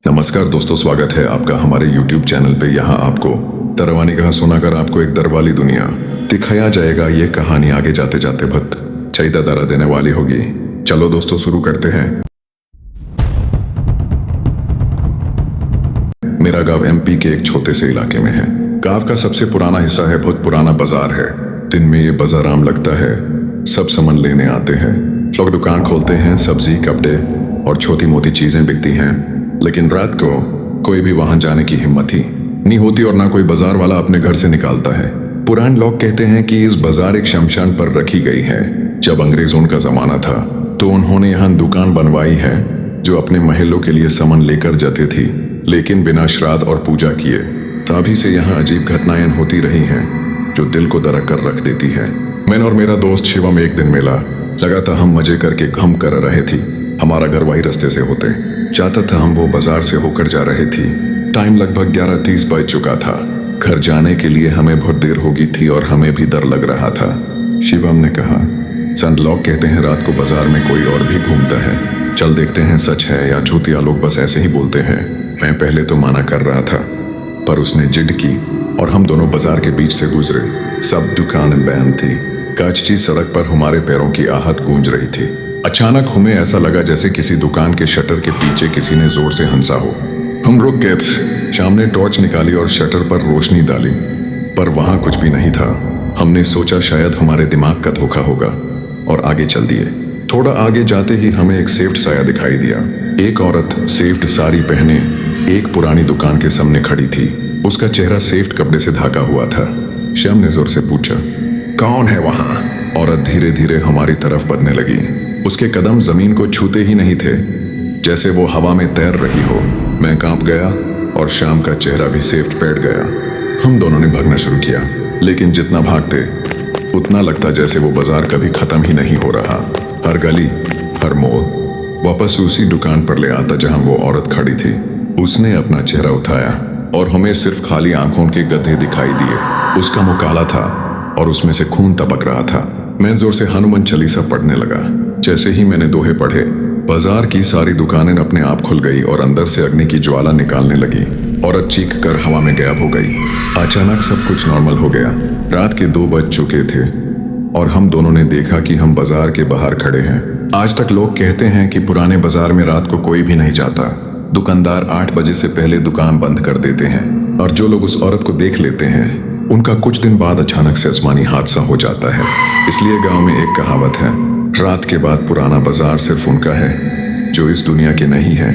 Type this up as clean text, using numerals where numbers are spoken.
नमस्कार दोस्तों, स्वागत है आपका हमारे YouTube चैनल पे। यहाँ आपको दरवानी कहा सुनाकर आपको एक दर वाली दुनिया दिखाया जाएगा। ये कहानी आगे जाते जाते बहुत चैता दरा देने वाली होगी। चलो दोस्तों शुरू करते हैं। मेरा गांव MP के एक छोटे से इलाके में है। गांव का सबसे पुराना हिस्सा है, बहुत पुराना बाजार है। दिन में ये बाजार आम लगता है, सब सामान लेने आते हैं। लोग दुकान खोलते हैं, सब्जी, कपड़े और छोटी मोटी चीजें बिकती हैं। लेकिन रात को कोई भी वहां जाने की हिम्मत ही नहीं होती और ना कोई बाजार वाला अपने घर से निकालता है। पुराने लोग कहते हैं कि इस बाजार एक शमशान पर रखी गई है। जब अंग्रेजों का जमाना था तो उन्होंने यहाँ दुकान बनवाई है जो अपने महलों के लिए सामान लेकर जाती थी, लेकिन बिना श्राद्ध और पूजा किए। तभी से यहाँ अजीब घटनाएं होती रही हैं जो दिल को दरक कर रख देती है। मैं और मेरा दोस्त शिवम एक दिन मिला। लगा था हम मजे करके घम कर रहे थे। हमारा घर वही रास्ते से होते जाता था। हम वो बाजार से होकर जा रहे थे। टाइम लगभग 11:30 बज चुका था। घर जाने के लिए हमें बहुत देर हो गई थी और हमें भी डर लग रहा था। शिवम ने कहा, संत लोग कहते हैं रात को बाजार में कोई और भी घूमता है, चल देखते हैं सच है या झूठिया लोग बस ऐसे ही बोलते हैं। मैं पहले तो माना कर रहा था, पर उसने जिद की और हम दोनों बाजार के बीच से गुजरे। सब दुकानें बंद थी। कच्ची सड़क पर हमारे पैरों की आहट गूंज रही थी। अचानक हमें ऐसा लगा जैसे किसी दुकान के शटर के पीछे किसी ने जोर से हंसा हो। हम रुक गए थे। शाम ने टॉर्च निकाली और शटर पर रोशनी डाली, पर वहां कुछ भी नहीं था। हमने सोचा शायद हमारे दिमाग का धोखा होगा और आगे चल दिए। थोड़ा आगे जाते ही हमें एक सेफ्ट साया दिखाई दिया। एक औरत सेफ्ट साड़ी पहने एक पुरानी दुकान के सामने खड़ी थी। उसका चेहरा सेफ्ट कपड़े से ढका हुआ था। श्याम ने जोर से पूछा, कौन है वहां? औरत धीरे धीरे हमारी तरफ बढ़ने लगी। उसके कदम जमीन को छूते ही नहीं थे, जैसे वो हवा में तैर रही हो। मैं कांप गया और श्याम का चेहरा भी सेफ्ट बैठ गया। हम दोनों ने भागना शुरू किया, लेकिन जितना भागते उतना लगता जैसे वो बाजार कभी खत्म ही नहीं हो रहा। हर गली, हर मोड़ वापस उसी दुकान पर ले आता जहां वो औरत खड़ी थी। उसने अपना चेहरा उठाया और हमें सिर्फ खाली आंखों के गड्ढे दिखाई दिए। उसका मुंह काला था और उसमें से खून टपक रहा था। मैं जोर से हनुमान चालीसा पढ़ने लगा। जैसे ही मैंने दोहे पढ़े, बाजार की सारी दुकानें अपने आप खुल गई और अंदर से अग्नि की ज्वाला निकालने लगी। औरत चीख कर हवा में गायब हो गई। अचानक सब कुछ नॉर्मल हो गया। रात के 2 बज चुके थे और हम दोनों ने देखा कि हम बाजार के बाहर खड़े हैं। आज तक लोग कहते हैं कि पुराने बाजार में रात को कोई भी नहीं जाता। दुकानदार 8 बजे से पहले दुकान बंद कर देते हैं और जो लोग उस औरत को देख लेते हैं उनका कुछ दिन बाद अचानक से आसमानी हादसा हो जाता है। इसलिए गांव में एक कहावत है, रात के बाद पुराना बाजार सिर्फ उनका है जो इस दुनिया के नहीं है।